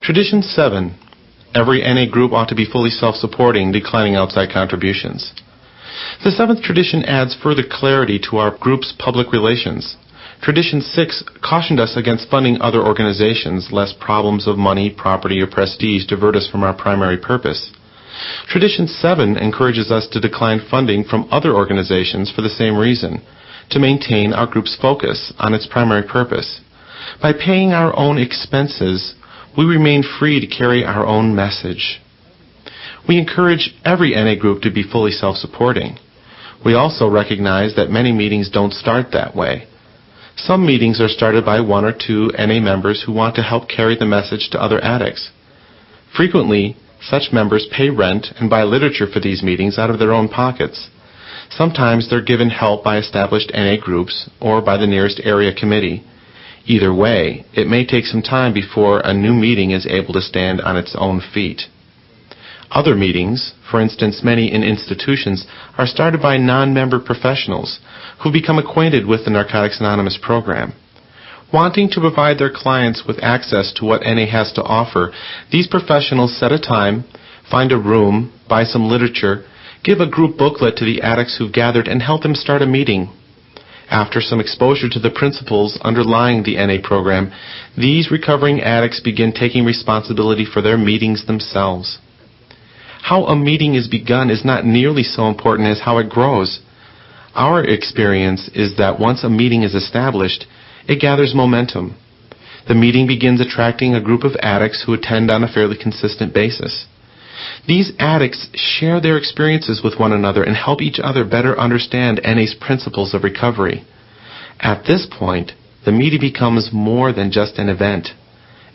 Tradition 7. Every NA group ought to be fully self-supporting, declining outside contributions. The seventh tradition adds further clarity to our group's public relations. Tradition 6 cautioned us against funding other organizations, lest problems of money, property, or prestige divert us from our primary purpose. Tradition 7 encourages us to decline funding from other organizations for the same reason, to maintain our group's focus on its primary purpose. By paying our own expenses, we remain free to carry our own message. We encourage every NA group to be fully self-supporting. We also recognize that many meetings don't start that way. Some meetings are started by one or two NA members who want to help carry the message to other addicts. Frequently, such members pay rent and buy literature for these meetings out of their own pockets. Sometimes they're given help by established NA groups or by the nearest area committee. Either way, it may take some time before a new meeting is able to stand on its own feet. Other meetings, for instance many in institutions, are started by non-member professionals who become acquainted with the Narcotics Anonymous program. Wanting to provide their clients with access to what NA has to offer, these professionals set a time, find a room, buy some literature, give a group booklet to the addicts who've gathered, and help them start a meeting. After some exposure to the principles underlying the NA program, these recovering addicts begin taking responsibility for their meetings themselves. How a meeting is begun is not nearly so important as how it grows. Our experience is that once a meeting is established, it gathers momentum. The meeting begins attracting a group of addicts who attend on a fairly consistent basis. These addicts share their experiences with one another and help each other better understand NA's principles of recovery. At this point, the meeting becomes more than just an event.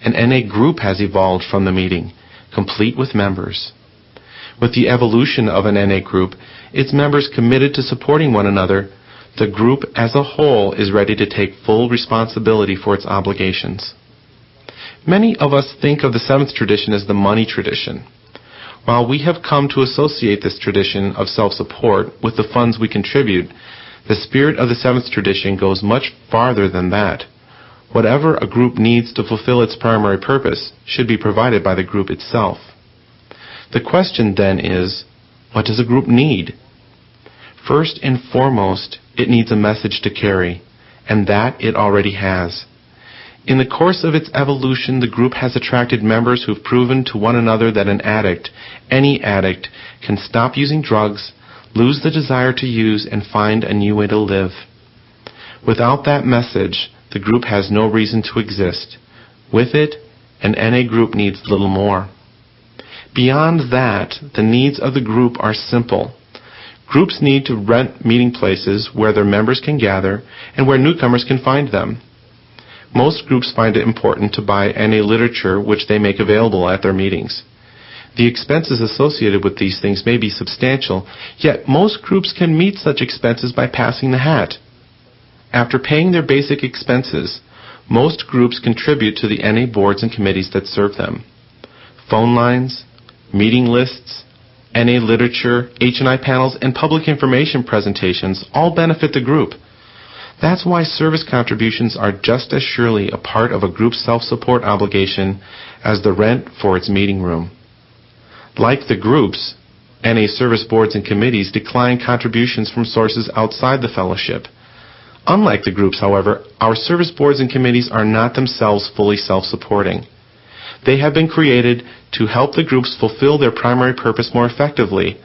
An NA group has evolved from the meeting, complete with members. With the evolution of an NA group, its members committed to supporting one another, the group as a whole is ready to take full responsibility for its obligations. Many of us think of the seventh tradition as the money tradition. While we have come to associate this tradition of self-support with the funds we contribute, the spirit of the seventh tradition goes much farther than that. Whatever a group needs to fulfill its primary purpose should be provided by the group itself. The question then is, what does a group need? First and foremost, it needs a message to carry, and that it already has. In the course of its evolution, the group has attracted members who've proven to one another that an addict, any addict, can stop using drugs, lose the desire to use, and find a new way to live. Without that message, the group has no reason to exist. With it, an NA group needs little more. Beyond that, the needs of the group are simple. Groups need to rent meeting places where their members can gather and where newcomers can find them. Most groups find it important to buy NA literature which they make available at their meetings. The expenses associated with these things may be substantial, yet most groups can meet such expenses by passing the hat. After paying their basic expenses, most groups contribute to the NA boards and committees that serve them. Phone lines, meeting lists, NA literature, H&I panels, and public information presentations all benefit the group. That's why service contributions are just as surely a part of a group's self-support obligation as the rent for its meeting room. Like the groups, NA service boards and committees decline contributions from sources outside the fellowship. Unlike the groups, however, our service boards and committees are not themselves fully self-supporting. They have been created to help the groups fulfill their primary purpose more effectively,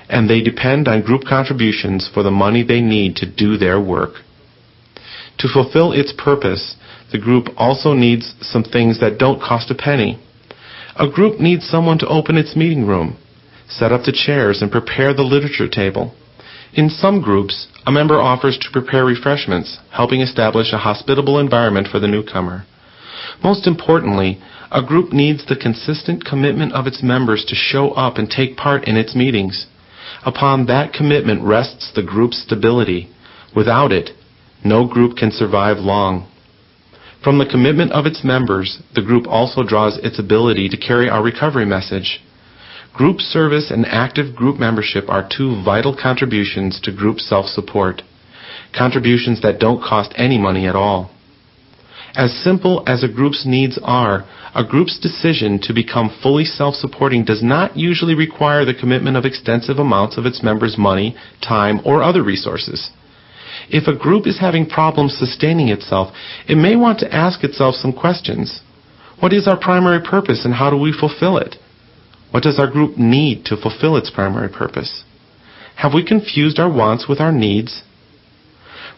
and they depend on group contributions for the money they need to do their work. To fulfill its purpose, the group also needs some things that don't cost a penny. A group needs someone to open its meeting room, set up the chairs, and prepare the literature table. In some groups, a member offers to prepare refreshments, helping establish a hospitable environment for the newcomer. Most importantly, a group needs the consistent commitment of its members to show up and take part in its meetings. Upon that commitment rests the group's stability. Without it, no group can survive long. From the commitment of its members, the group also draws its ability to carry our recovery message. Group service and active group membership are two vital contributions to group self-support, contributions that don't cost any money at all. As simple as a group's needs are, a group's decision to become fully self-supporting does not usually require the commitment of extensive amounts of its members' money, time, or other resources. If a group is having problems sustaining itself, it may want to ask itself some questions. What is our primary purpose and how do we fulfill it? What does our group need to fulfill its primary purpose? Have we confused our wants with our needs?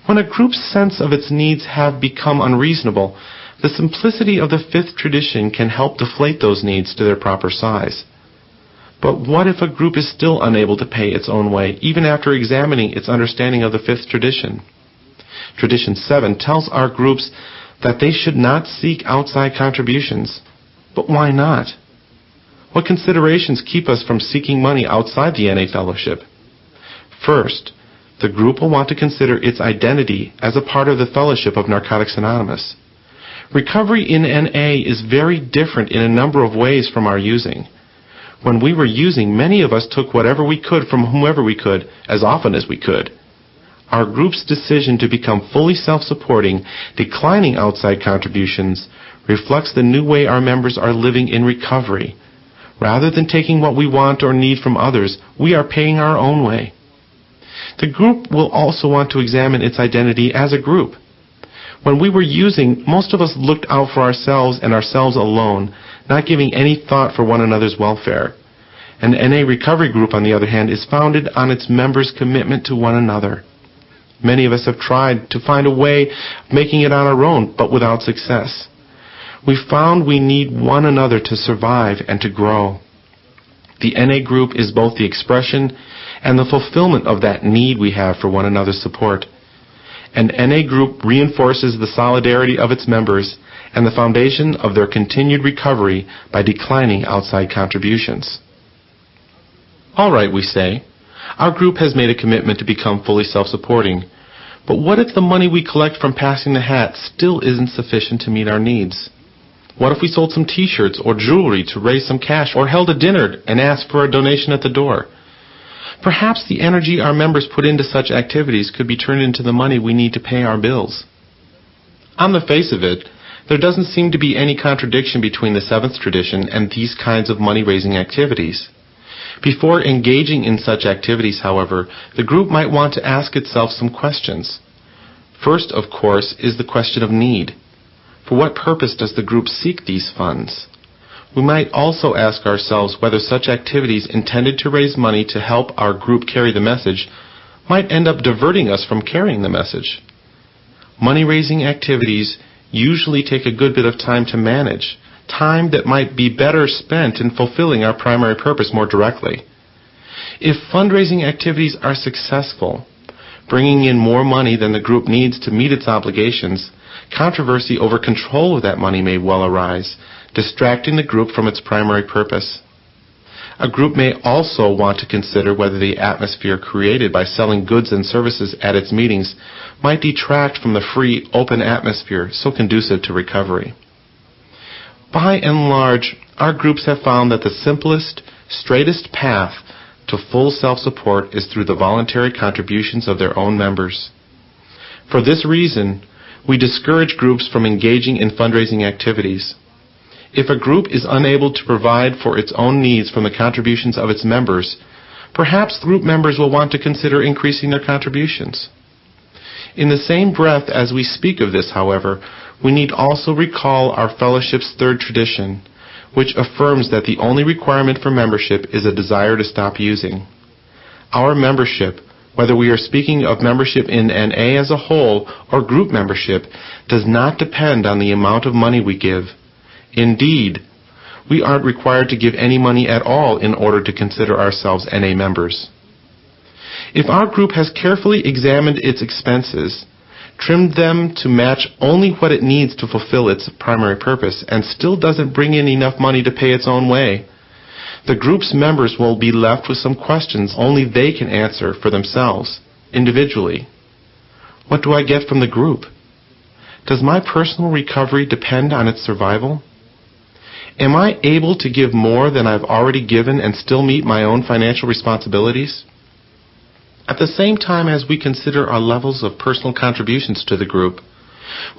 When a group's sense of its needs have become unreasonable, the simplicity of the fifth tradition can help deflate those needs to their proper size. But what if a group is still unable to pay its own way, even after examining its understanding of the fifth tradition? Tradition 7 tells our groups that they should not seek outside contributions. But why not? What considerations keep us from seeking money outside the NA fellowship? First, the group will want to consider its identity as a part of the fellowship of Narcotics Anonymous. Recovery in NA is very different in a number of ways from our using. When we were using, many of us took whatever we could from whomever we could, as often as we could. Our group's decision to become fully self-supporting, declining outside contributions, reflects the new way our members are living in recovery. Rather than taking what we want or need from others, we are paying our own way. The group will also want to examine its identity as a group. When we were using, most of us looked out for ourselves and ourselves alone, not giving any thought for one another's welfare. An NA recovery group, on the other hand, is founded on its members' commitment to one another. Many of us have tried to find a way of making it on our own, but without success. We found we need one another to survive and to grow. The NA group is both the expression and the fulfillment of that need we have for one another's support. An NA group reinforces the solidarity of its members and the foundation of their continued recovery by declining outside contributions. All right, we say, our group has made a commitment to become fully self-supporting, but what if the money we collect from passing the hat still isn't sufficient to meet our needs? What if we sold some t-shirts or jewelry to raise some cash, or held a dinner and asked for a donation at the door? Perhaps the energy our members put into such activities could be turned into the money we need to pay our bills. On the face of it, there doesn't seem to be any contradiction between the seventh tradition and these kinds of money-raising activities. Before engaging in such activities, however, the group might want to ask itself some questions. First, of course, is the question of need. For what purpose does the group seek these funds? We might also ask ourselves whether such activities intended to raise money to help our group carry the message might end up diverting us from carrying the message. Money-raising activities usually take a good bit of time to manage, time that might be better spent in fulfilling our primary purpose more directly. If fundraising activities are successful, bringing in more money than the group needs to meet its obligations, controversy over control of that money may well arise, distracting the group from its primary purpose. A group may also want to consider whether the atmosphere created by selling goods and services at its meetings might detract from the free, open atmosphere so conducive to recovery. By and large, our groups have found that the simplest, straightest path to full self-support is through the voluntary contributions of their own members. For this reason, we discourage groups from engaging in fundraising activities. If a group is unable to provide for its own needs from the contributions of its members, perhaps group members will want to consider increasing their contributions. In the same breath as we speak of this, however, we need also recall our fellowship's third tradition, which affirms that the only requirement for membership is a desire to stop using. Our membership, whether we are speaking of membership in NA as a whole or group membership, does not depend on the amount of money we give. Indeed, we aren't required to give any money at all in order to consider ourselves NA members. If our group has carefully examined its expenses, trimmed them to match only what it needs to fulfill its primary purpose, and still doesn't bring in enough money to pay its own way, the group's members will be left with some questions only they can answer for themselves, individually. What do I get from the group? Does my personal recovery depend on its survival? Am I able to give more than I've already given and still meet my own financial responsibilities? At the same time as we consider our levels of personal contributions to the group,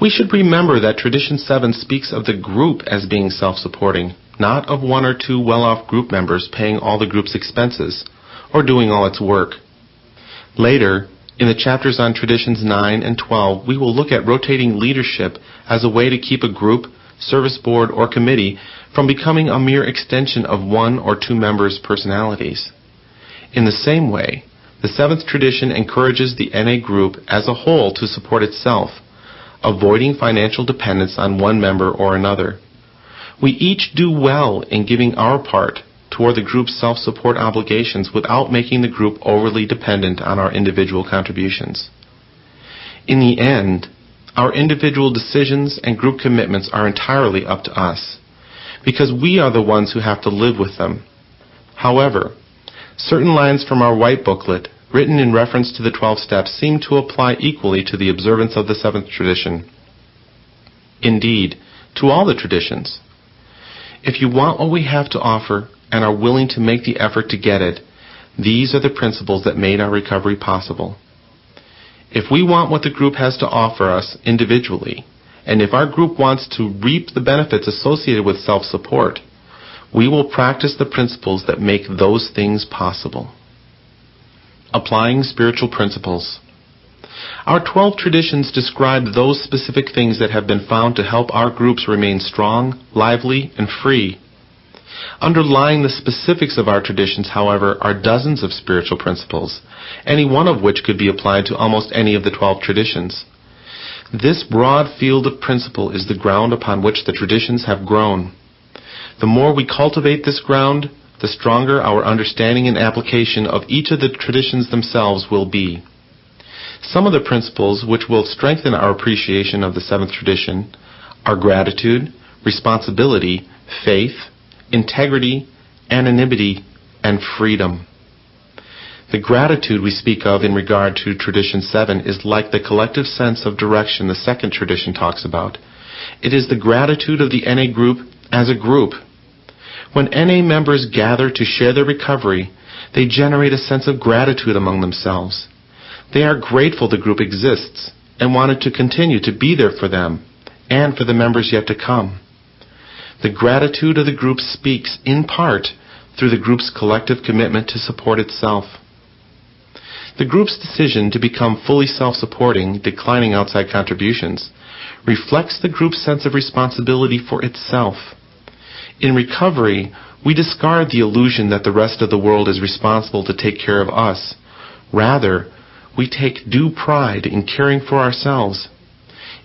We should remember that Tradition 7 speaks of the group as being self-supporting, not of one or two well-off group members paying all the group's expenses or doing all its work. Later, in the chapters on Traditions 9 and 12, we will look at rotating leadership as a way to keep a group, service board, or committee from becoming a mere extension of one or two members' personalities. In the same way, the seventh tradition encourages the NA group as a whole to support itself, avoiding financial dependence on one member or another. We each do well in giving our part toward the group's self-support obligations without making the group overly dependent on our individual contributions. In the end, our individual decisions and group commitments are entirely up to us, because we are the ones who have to live with them. However, certain lines from our white booklet, written in reference to the 12 steps, seem to apply equally to the observance of the seventh tradition. Indeed, to all the traditions. If you want what we have to offer and are willing to make the effort to get it, these are the principles that made our recovery possible. If we want what the group has to offer us individually, and if our group wants to reap the benefits associated with self-support, we will practice the principles that make those things possible. Applying spiritual principles. Our 12 traditions describe those specific things that have been found to help our groups remain strong, lively, and free. Underlying the specifics of our traditions, however, are dozens of spiritual principles, any one of which could be applied to almost any of the 12 traditions. This broad field of principle is the ground upon which the traditions have grown. The more we cultivate this ground, the stronger our understanding and application of each of the traditions themselves will be. Some of the principles which will strengthen our appreciation of the seventh tradition are gratitude, responsibility, faith, integrity, anonymity, and freedom. The gratitude we speak of in regard to Tradition 7 is like the collective sense of direction the second tradition talks about. It is the gratitude of the NA group as a group. When NA members gather to share their recovery, they generate a sense of gratitude among themselves. They are grateful the group exists and want it to continue to be there for them and for the members yet to come. The gratitude of the group speaks, in part, through the group's collective commitment to support itself. The group's decision to become fully self-supporting, declining outside contributions, reflects the group's sense of responsibility for itself. In recovery, we discard the illusion that the rest of the world is responsible to take care of us. Rather, we take due pride in caring for ourselves.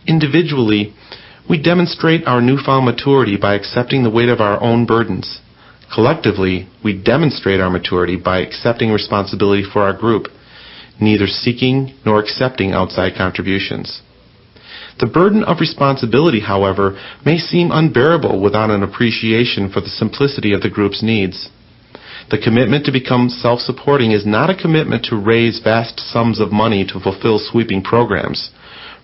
Individually, we demonstrate our newfound maturity by accepting the weight of our own burdens. Collectively, we demonstrate our maturity by accepting responsibility for our group, neither seeking nor accepting outside contributions. The burden of responsibility, however, may seem unbearable without an appreciation for the simplicity of the group's needs. The commitment to become self-supporting is not a commitment to raise vast sums of money to fulfill sweeping programs.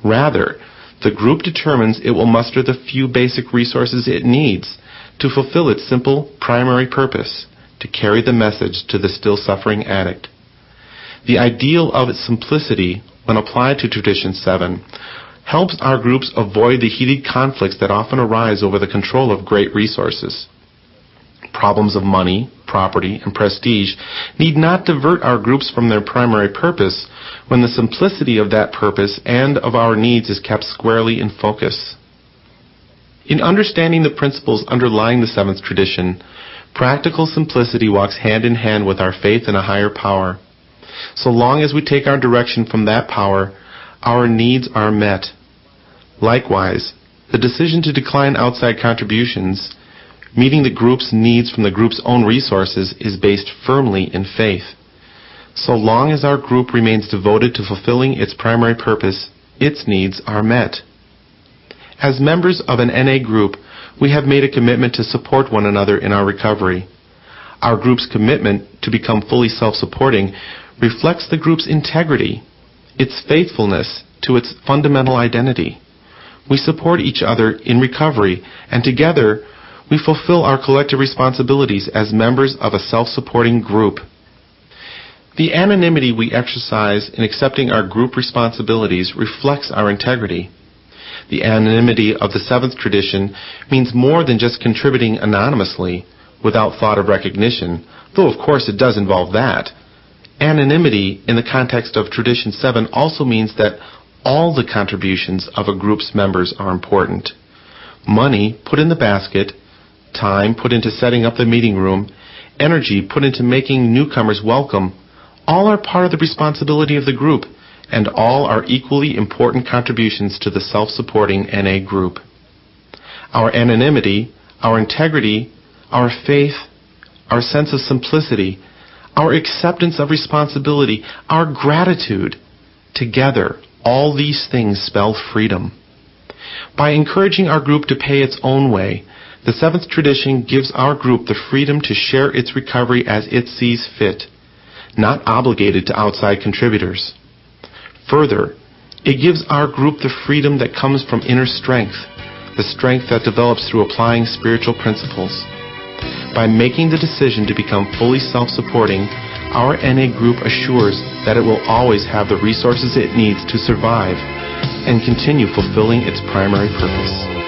Rather, the group determines it will muster the few basic resources it needs to fulfill its simple primary purpose, to carry the message to the still suffering addict. The ideal of its simplicity, when applied to Tradition 7, helps our groups avoid the heated conflicts that often arise over the control of great resources. Problems of money, property, and prestige need not divert our groups from their primary purpose when the simplicity of that purpose and of our needs is kept squarely in focus. In understanding the principles underlying the seventh tradition, practical simplicity walks hand in hand with our faith in a higher power. So long as we take our direction from that power, our needs are met. Likewise, the decision to decline outside contributions, meeting the group's needs from the group's own resources, is based firmly in faith. So long as our group remains devoted to fulfilling its primary purpose, its needs are met. As members of an NA group, we have made a commitment to support one another in our recovery. Our group's commitment to become fully self-supporting reflects the group's integrity, its faithfulness to its fundamental identity. We support each other in recovery, and together we fulfill our collective responsibilities as members of a self-supporting group. The anonymity we exercise in accepting our group responsibilities reflects our integrity. The anonymity of the seventh tradition means more than just contributing anonymously without thought of recognition, though of course it does involve that. Anonymity in the context of Tradition 7 also means that all the contributions of a group's members are important. Money put in the basket, time put into setting up the meeting room, energy put into making newcomers welcome, all are part of the responsibility of the group, and all are equally important contributions to the self-supporting NA group. Our anonymity, our integrity, our faith, our sense of simplicity, our acceptance of responsibility, our gratitude, together, all these things spell freedom. By encouraging our group to pay its own way, the seventh tradition gives our group the freedom to share its recovery as it sees fit, not obligated to outside contributors. Further, it gives our group the freedom that comes from inner strength, the strength that develops through applying spiritual principles. By making the decision to become fully self-supporting, our NA group assures that it will always have the resources it needs to survive and continue fulfilling its primary purpose.